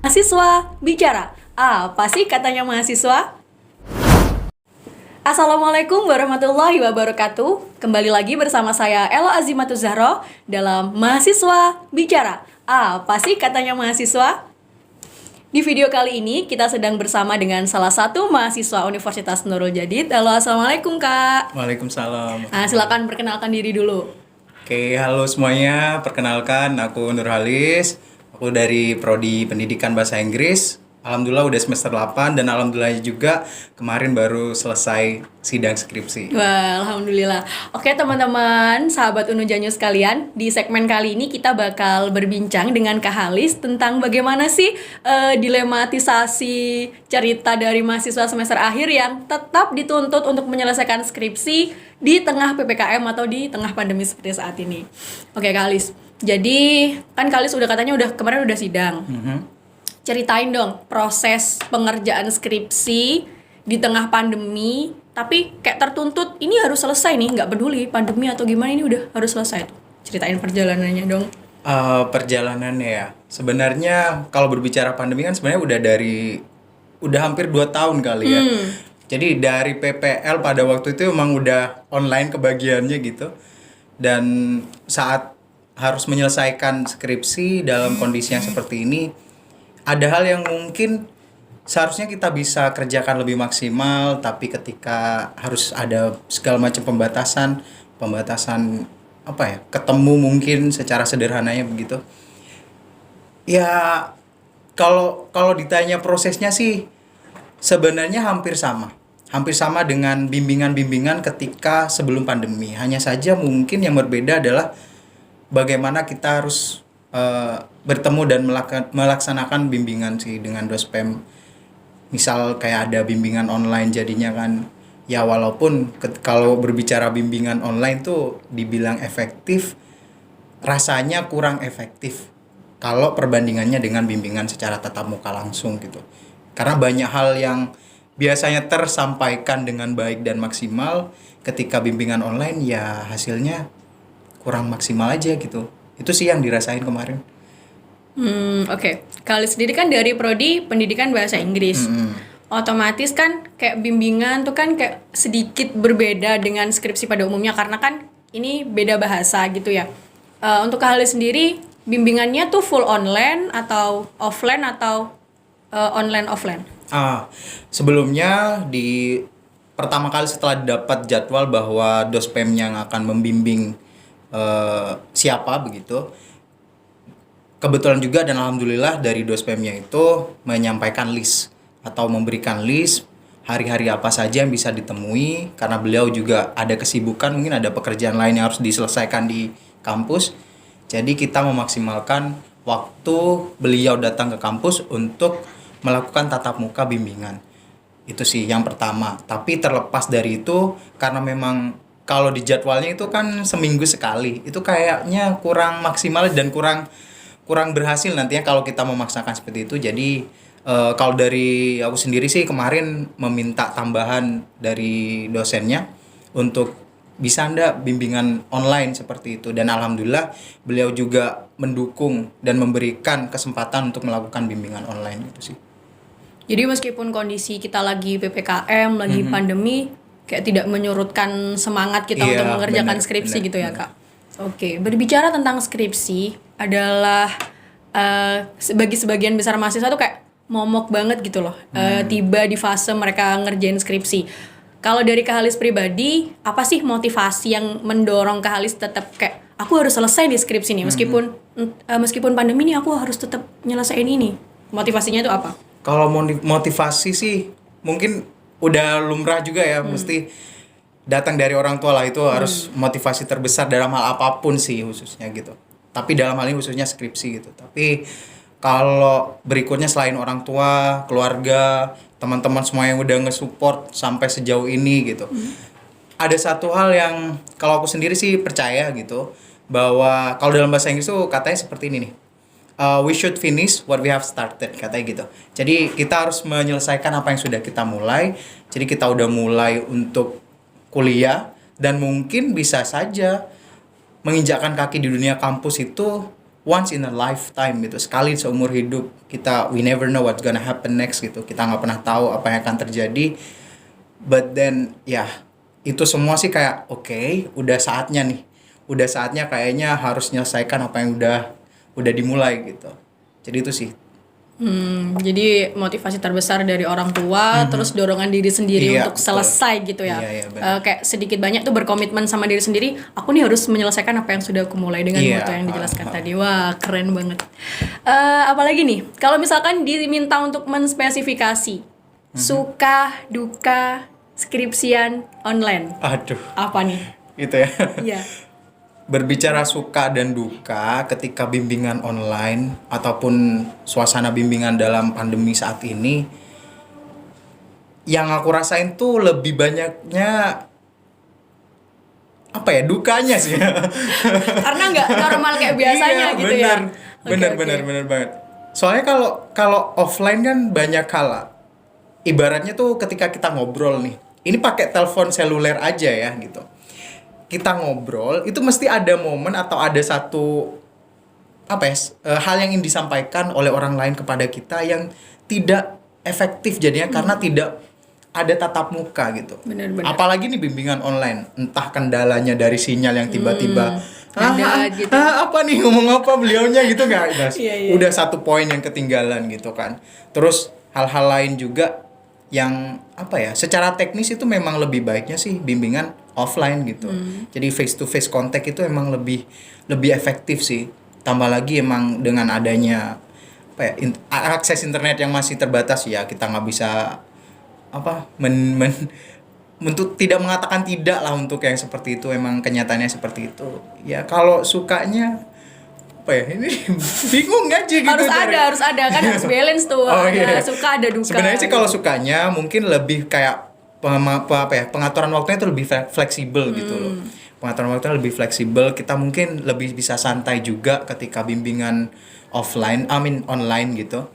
Mahasiswa bicara. Apa sih katanya mahasiswa? Assalamualaikum warahmatullahi wabarakatuh. Kembali lagi bersama saya Elo Azimatu Zahro dalam Mahasiswa Bicara. Apa sih katanya mahasiswa? Di video kali ini kita sedang bersama dengan salah satu mahasiswa Universitas Nurul Jadid. Halo, assalamualaikum Kak. Waalaikumsalam. Silakan perkenalkan diri dulu. Oke, halo semuanya. Perkenalkan, aku Nurhalis. Aku dari Prodi Pendidikan Bahasa Inggris. Alhamdulillah udah semester 8 dan alhamdulillah juga kemarin baru selesai sidang skripsi. Wah, alhamdulillah. Oke teman-teman, sahabat Unujanyu sekalian, di segmen kali ini kita bakal berbincang dengan Kak Halis tentang bagaimana sih dilematisasi cerita dari mahasiswa semester akhir yang tetap dituntut untuk menyelesaikan skripsi di tengah PPKM atau di tengah pandemi seperti saat ini. Oke Kak Halis, jadi kan Kak Halis katanya kemarin udah sidang. Ceritain dong proses pengerjaan skripsi di tengah pandemi, tapi kayak tertuntut ini harus selesai nih, nggak peduli pandemi atau gimana, ini udah harus selesai tuh. Ceritain perjalanannya dong. Perjalanannya ya, sebenarnya kalau berbicara pandemi kan sebenarnya udah hampir 2 tahun kali ya. Jadi dari PPL pada waktu itu emang udah online kebagiannya gitu. Dan saat harus menyelesaikan skripsi dalam kondisi yang seperti ini, ada hal yang mungkin seharusnya kita bisa kerjakan lebih maksimal, tapi ketika harus ada segala macam pembatasan apa ya, ketemu mungkin secara sederhananya begitu. Ya kalau ditanya prosesnya sih sebenarnya hampir sama dengan bimbingan-bimbingan ketika sebelum pandemi. Hanya saja mungkin yang berbeda adalah bagaimana kita harus bertemu dan melaksanakan bimbingan sih dengan dospem. Misal kayak ada bimbingan online jadinya kan, ya walaupun kalau berbicara bimbingan online tuh dibilang efektif, rasanya kurang efektif kalau perbandingannya dengan bimbingan secara tatap muka langsung gitu. Karena banyak hal yang biasanya tersampaikan dengan baik dan maksimal, ketika bimbingan online ya hasilnya kurang maksimal aja gitu. Itu sih yang dirasain kemarin. Oke. Kali sendiri kan dari Prodi Pendidikan Bahasa Inggris. Otomatis kan kayak bimbingan tuh kan kayak sedikit berbeda dengan skripsi pada umumnya karena kan ini beda bahasa gitu ya. Untuk Kak Halis sendiri, bimbingannya tuh full online atau offline atau online offline? Sebelumnya di pertama kali setelah dapat jadwal bahwa dospem yang akan membimbing siapa begitu, kebetulan juga dan alhamdulillah dari dospemnya itu menyampaikan list atau memberikan list hari-hari apa saja yang bisa ditemui, karena beliau juga ada kesibukan, mungkin ada pekerjaan lain yang harus diselesaikan di kampus. Jadi kita memaksimalkan waktu beliau datang ke kampus untuk melakukan tatap muka bimbingan. Itu sih yang pertama. Tapi terlepas dari itu, karena memang kalau di jadwalnya itu kan seminggu sekali, itu kayaknya kurang maksimal dan kurang berhasil nantinya kalau kita memaksakan seperti itu. Jadi kalau dari aku sendiri sih kemarin meminta tambahan dari dosennya untuk bisa ndak bimbingan online seperti itu, dan alhamdulillah beliau juga mendukung dan memberikan kesempatan untuk melakukan bimbingan online itu sih. Jadi meskipun kondisi kita lagi PPKM, lagi pandemi, kayak tidak menyurutkan semangat kita untuk mengerjakan skripsi gitu ya Kak. Oke, berbicara tentang skripsi adalah bagi sebagian besar mahasiswa tuh kayak momok banget gitu loh. Tiba di fase mereka ngerjain skripsi. Kalau dari Kak Halis pribadi, apa sih motivasi yang mendorong Kak Halis tetap kayak aku harus selesai di skripsi nih, meskipun pandemi nih aku harus tetap nyelesain ini. Motivasinya itu apa? Kalau motivasi sih mungkin udah lumrah juga ya, mesti datang dari orang tua lah, itu harus motivasi terbesar dalam hal apapun sih khususnya gitu. Tapi dalam hal ini khususnya skripsi gitu. Tapi kalau berikutnya selain orang tua, keluarga, teman-teman semua yang udah nge-support sampai sejauh ini gitu. Ada satu hal yang kalau aku sendiri sih percaya gitu, bahwa kalau dalam bahasa Inggris tuh katanya seperti ini nih. We should finish what we have started, katanya gitu. Jadi kita harus menyelesaikan apa yang sudah kita mulai. Jadi kita udah mulai untuk kuliah dan mungkin bisa saja menginjakkan kaki di dunia kampus itu once in a lifetime gitu, sekali seumur hidup. We never know what's gonna happen next gitu, kita nggak pernah tahu apa yang akan terjadi. But then itu semua sih kayak oke, udah saatnya kayaknya harus menyelesaikan apa yang udah dimulai gitu. Jadi itu sih. Jadi motivasi terbesar dari orang tua, terus dorongan diri sendiri untuk selesai gitu ya. Kayak sedikit banyak tuh berkomitmen sama diri sendiri. Aku nih harus menyelesaikan apa yang sudah aku mulai dengan moto yang dijelaskan tadi. Wah, keren banget. Apalagi nih, kalau misalkan diminta untuk menspesifikasi suka duka skripsian online. Aduh. Apa nih? Gitu ya. Iya. Berbicara suka dan duka ketika bimbingan online ataupun suasana bimbingan dalam pandemi saat ini, yang aku rasain tuh lebih banyaknya dukanya sih. Karena nggak normal kayak biasanya gitu ya. Bener banget. Soalnya kalau offline kan banyak hal. Ibaratnya tuh ketika kita ngobrol nih, ini pakai telepon seluler aja ya gitu. Kita ngobrol itu mesti ada momen atau ada satu hal yang ingin disampaikan oleh orang lain kepada kita yang tidak efektif jadinya karena tidak ada tatap muka gitu. Bener. Apalagi nih bimbingan online, entah kendalanya dari sinyal yang tiba-tiba gitu. apa nih ngomong apa beliaunya gitu nggak? Iya. Udah satu poin yang ketinggalan gitu kan. Terus hal-hal lain juga yang secara teknis itu memang lebih baiknya sih bimbingan offline gitu. Jadi face to face contact itu emang lebih efektif sih. Tambah lagi emang dengan adanya akses internet yang masih terbatas ya, kita nggak bisa untuk tidak mengatakan tidak lah untuk yang seperti itu, emang kenyataannya seperti itu. Ya kalau sukanya ini bingung aja gitu. Harus ada kan, harus balance tuh. Suka ada duka. Sebenarnya sih kalau sukanya mungkin lebih kayak pengaturan waktunya itu lebih fleksibel gitu loh. Pengaturan waktunya lebih fleksibel, kita mungkin lebih bisa santai juga ketika bimbingan online gitu.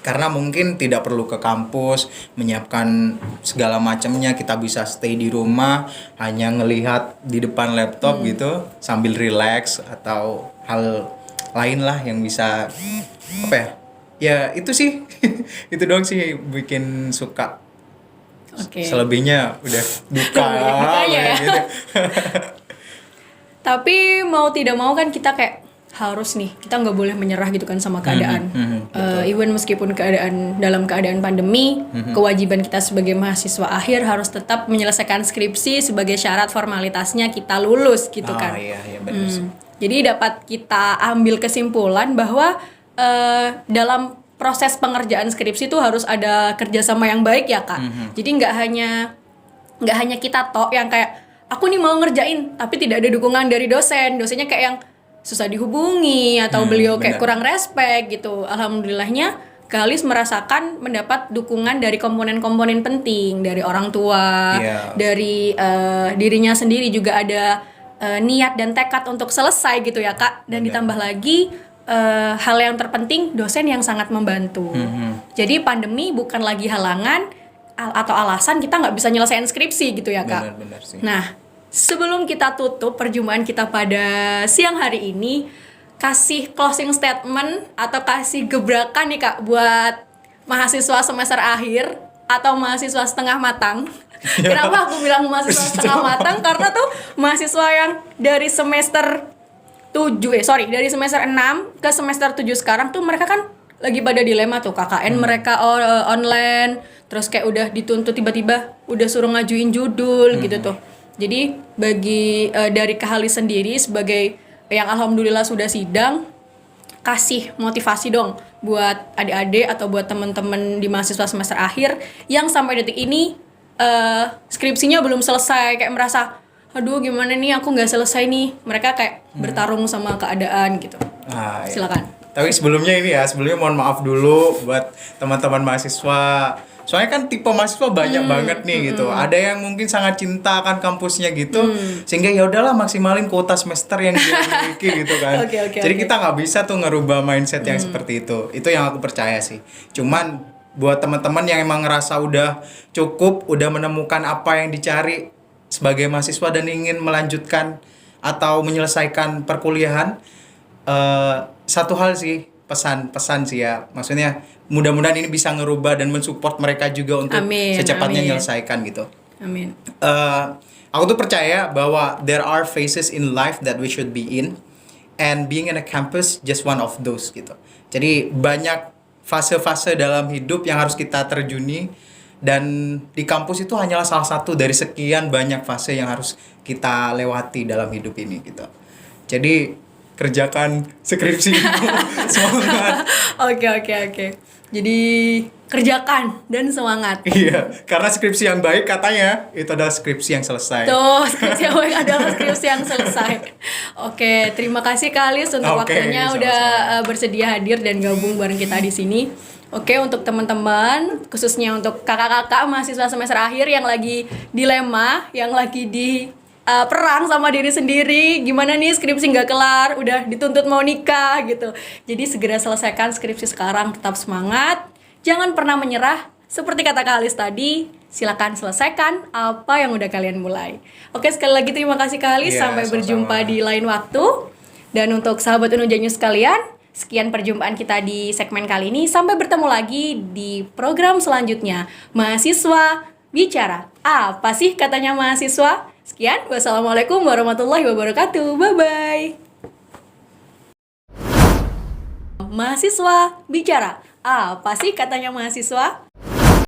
Karena mungkin tidak perlu ke kampus menyiapkan segala macamnya, kita bisa stay di rumah hanya ngelihat di depan laptop gitu sambil relax atau hal lain lah yang bisa ya itu sih itu doang sih bikin suka. Selebihnya udah duka gitu. Tapi mau tidak mau kan kita kayak harus nih, kita nggak boleh menyerah gitu kan sama keadaan. Even meskipun dalam keadaan pandemi, kewajiban kita sebagai mahasiswa akhir harus tetap menyelesaikan skripsi sebagai syarat formalitasnya kita lulus gitu kan. Iya benar sih. Jadi dapat kita ambil kesimpulan bahwa dalam proses pengerjaan skripsi itu harus ada kerjasama yang baik ya Kak. Jadi nggak hanya kita yang kayak aku nih mau ngerjain tapi tidak ada dukungan dari dosennya kayak yang susah dihubungi atau beliau kayak kurang respect gitu. Alhamdulillahnya Galis merasakan mendapat dukungan dari komponen-komponen penting, dari orang tua, dari dirinya sendiri juga ada niat dan tekad untuk selesai gitu ya Kak. Dan ditambah lagi hal yang terpenting, dosen yang sangat membantu. Jadi pandemi bukan lagi halangan atau alasan kita nggak bisa nyelesain skripsi gitu ya Kak. Benar sih. Nah, sebelum kita tutup perjumpaan kita pada siang hari ini, kasih closing statement atau kasih gebrakan nih Kak buat mahasiswa semester akhir atau mahasiswa setengah matang. Kenapa aku bilang mahasiswa setengah matang? Karena tuh mahasiswa yang dari semester 6 ke semester 7 sekarang tuh mereka kan lagi pada dilema tuh KKN mereka online, terus kayak udah dituntut tiba-tiba udah suruh ngajuin judul gitu tuh. Jadi bagi dari Kahalis sendiri sebagai yang alhamdulillah sudah sidang, kasih motivasi dong buat adik-adik atau buat teman-teman di mahasiswa semester akhir yang sampai detik ini skripsinya belum selesai, kayak merasa aduh gimana nih aku nggak selesai nih, mereka kayak bertarung sama keadaan gitu. Silakan. Tapi sebelumnya mohon maaf dulu buat teman-teman mahasiswa. Soalnya kan tipe mahasiswa banyak banget nih gitu. Ada yang mungkin sangat cinta akan kampusnya gitu, sehingga ya udahlah maksimalin kuota semester yang dia miliki gitu kan. Jadi kita nggak bisa tuh ngerubah mindset yang seperti itu. Itu yang aku percaya sih. Cuman buat teman-teman yang emang ngerasa udah cukup, udah menemukan apa yang dicari sebagai mahasiswa dan ingin melanjutkan atau menyelesaikan perkuliahan, Satu hal sih, pesan-pesan sih ya, maksudnya mudah-mudahan ini bisa ngerubah dan mensupport mereka juga untuk Amin, secepatnya amin. menyelesaikan gitu. Amin. Aku tuh percaya bahwa there are phases in life that we should be in, and being in a campus just one of those gitu. Jadi banyak fase-fase dalam hidup yang harus kita terjuni, dan di kampus itu hanyalah salah satu dari sekian banyak fase yang harus kita lewati dalam hidup ini gitu. Jadi kerjakan skripsi. Semangat. Oke. Jadi kerjakan dan semangat. Iya, karena skripsi yang baik katanya itu adalah skripsi yang selesai. Tuh, skripsi yang baik adalah skripsi yang selesai. Oke, terima kasih Kak Alis untuk Oke, waktunya sama-sama. udah bersedia hadir dan gabung bareng kita di sini. Oke, untuk teman-teman, khususnya untuk kakak-kakak mahasiswa semester akhir yang lagi dilema, yang lagi di perang sama diri sendiri, gimana nih skripsi nggak kelar, udah dituntut mau nikah gitu. Jadi segera selesaikan skripsi sekarang, tetap semangat, jangan pernah menyerah. Seperti kata Kak Alis tadi, silakan selesaikan apa yang udah kalian mulai. Oke, sekali lagi terima kasih Kak Alis, Iya, sampai sama-sama. berjumpa di lain waktu. Dan untuk sahabat Unuja News sekalian, sekian perjumpaan kita di segmen kali ini. Sampai bertemu lagi di program selanjutnya. Mahasiswa Bicara. Apa sih katanya mahasiswa? Sekian, wassalamualaikum warahmatullahi wabarakatuh. Bye-bye. Mahasiswa Bicara. Apa sih katanya mahasiswa?